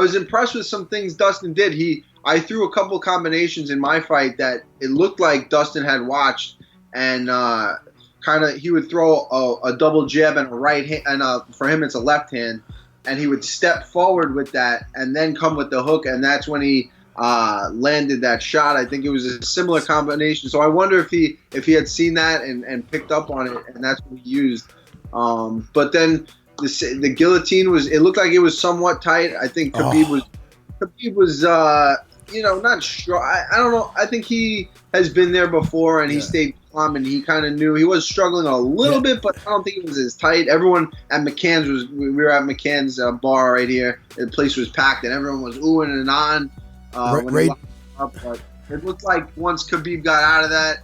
was impressed with some things Dustin did. I threw a couple combinations in my fight that it looked like Dustin had watched, and he would throw a double jab and a right hand, and for him it's a left hand, and he would step forward with that and then come with the hook, and that's when he landed that shot. I think it was a similar combination. So I wonder if he had seen that and picked up on it, and that's what he used. But then the guillotine it looked like it was somewhat tight. I think Khabib was not sure. I don't know. I think he has been there before, and he stayed calm, and he kind of knew he was struggling a little bit, but I don't think it was as tight. Everyone at McCann's we were at McCann's bar right here. The place was packed, and everyone was oohing and on when they locked up. But it looked like once Khabib got out of that,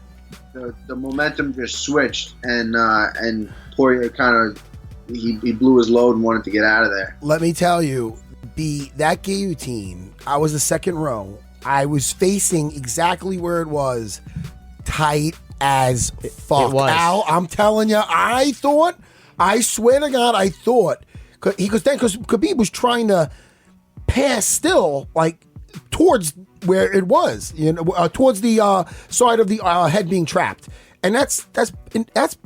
the momentum just switched, and Poirier kind of he blew his load and wanted to get out of there. Let me tell you, that guillotine, I was the second row. I was facing exactly where it was, tight as fuck. It was. Al, I'm telling you, I swear to God, I thought, because Khabib was trying to pass still, like, towards where it was, towards the side of the head being trapped. And that's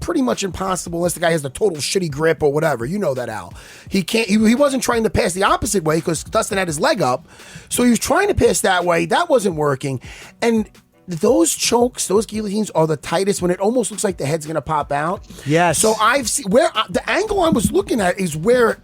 pretty much impossible unless the guy has the total shitty grip or whatever. You know that, Al. He wasn't trying to pass the opposite way because Dustin had his leg up. So he was trying to pass that way. That wasn't working. And those chokes, those guillotines are the tightest when it almost looks like the head's going to pop out. Yes. So I've seen where the angle I was looking at is where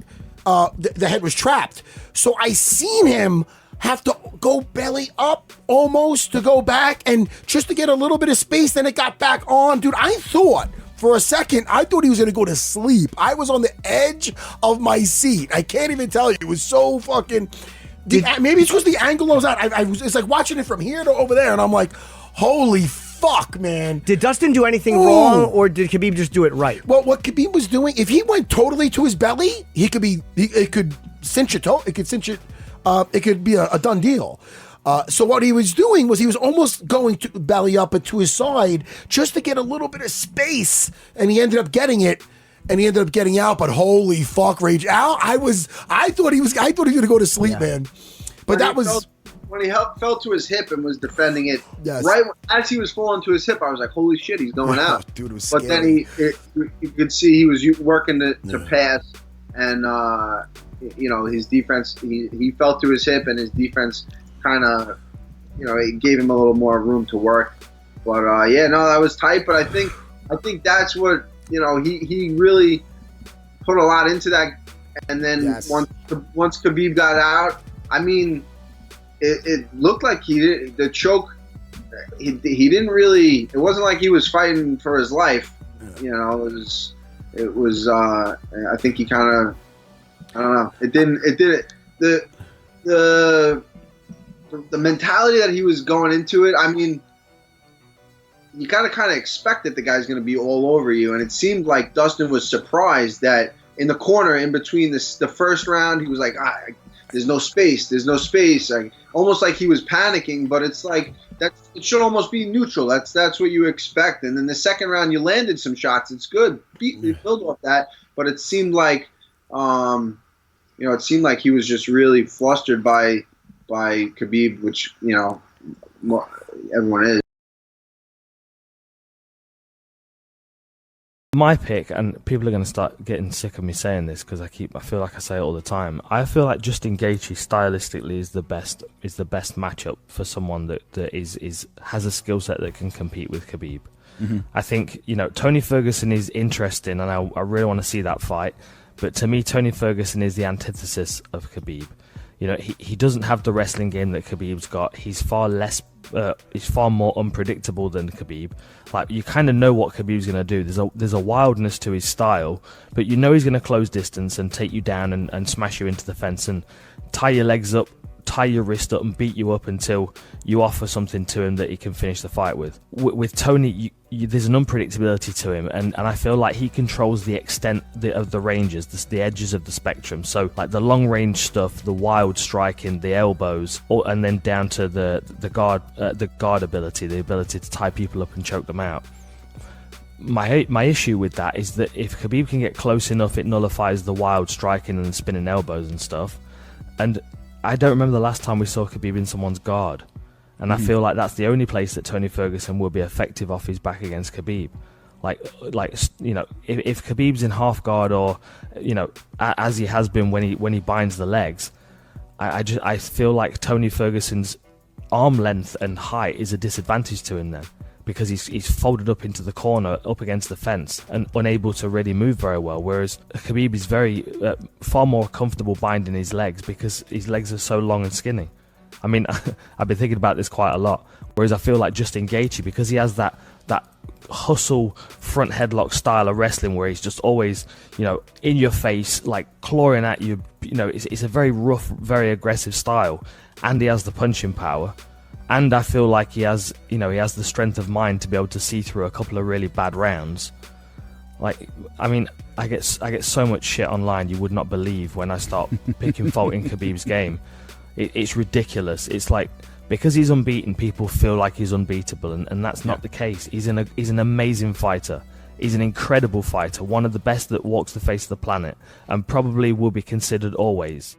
the head was trapped. So I seen him have to go belly up almost to go back and just to get a little bit of space, then it got back on. Dude, I thought for a second, he was going to go to sleep. I was on the edge of my seat. I can't even tell you. It was so fucking... maybe it's because the angle I was at. It's like watching it from here to over there, and I'm like, holy fuck, man. Did Dustin do anything wrong, or did Khabib just do it right? Well, what Khabib was doing, if he went totally to his belly, it could cinch it. It could cinch it. It could be a done deal. So what he was doing was he was almost going to belly up and to his side just to get a little bit of space, and he ended up getting it, and he ended up getting out. But holy fuck, Rage Al! I thought he was gonna go to sleep, man. But when he fell to his hip and was defending it. Yes. Right as he was falling to his hip, I was like, holy shit, he's going out. Dude, it was but scary. Then you could see he was working to pass, and his defense, he fell to his hip, and his defense kind of, it gave him a little more room to work. But that was tight. But I think that's what, he really put a lot into that. And then once Khabib got out, I mean, it looked like the choke. He didn't really. It wasn't like he was fighting for his life. It was. I think he kind of. I don't know. It did it. The mentality that he was going into it. I mean, you gotta kind of expect that the guy's going to be all over you, and it seemed like Dustin was surprised that in the corner, in between the first round, he was like, "There's no space. There's no space." Like, almost like he was panicking, but it's like it should almost be neutral. That's what you expect. And then the second round, you landed some shots. It's good. Build off that, but it seemed like. It seemed like he was just really flustered by Khabib, which everyone is. My pick, and people are going to start getting sick of me saying this because I feel like I say it all the time. I feel like Justin Gaethje stylistically is the best matchup for someone that has a skill set that can compete with Khabib. Mm-hmm. I think Tony Ferguson is interesting, and I really want to see that fight. But to me, Tony Ferguson is the antithesis of Khabib. He doesn't have the wrestling game that Khabib's got. He's far more unpredictable than Khabib. Like, you kind of know what Khabib's going to do. There's a wildness to his style, but he's going to close distance and take you down and smash you into the fence and tie your legs up, tie your wrist up and beat you up until you offer something to him that he can finish the fight with. With Tony, there's an unpredictability to him, and I feel like he controls the extent of the ranges, the edges of the spectrum. So like the long range stuff, the wild striking, the elbows, and then down to the guard ability, the ability to tie people up and choke them out. My issue with that is that if Khabib can get close enough, it nullifies the wild striking and the spinning elbows and stuff. And I don't remember the last time we saw Khabib in someone's guard. And I feel like that's the only place that Tony Ferguson will be effective off his back against Khabib. Like you know, if Khabib's in half guard, or you know, as he has been when he binds the legs, I feel like Tony Ferguson's arm length and height is a disadvantage to him then, because he's folded up into the corner, up against the fence, and unable to really move very well. Whereas Khabib is far more comfortable binding his legs because his legs are so long and skinny. I mean, I've been thinking about this quite a lot. Whereas I feel like Justin Gaethje, because he has that hustle front headlock style of wrestling where he's just always, you know, in your face, like clawing at you. You know, it's a very rough, very aggressive style, and he has the punching power. And I feel like he has the strength of mind to be able to see through a couple of really bad rounds. Like, I mean, I get so much shit online you would not believe when I start picking fault in Khabib's game. It's ridiculous. It's like, because he's unbeaten, people feel like he's unbeatable, and that's not the case. He's an amazing fighter. He's an incredible fighter, one of the best that walks the face of the planet, and probably will be considered always.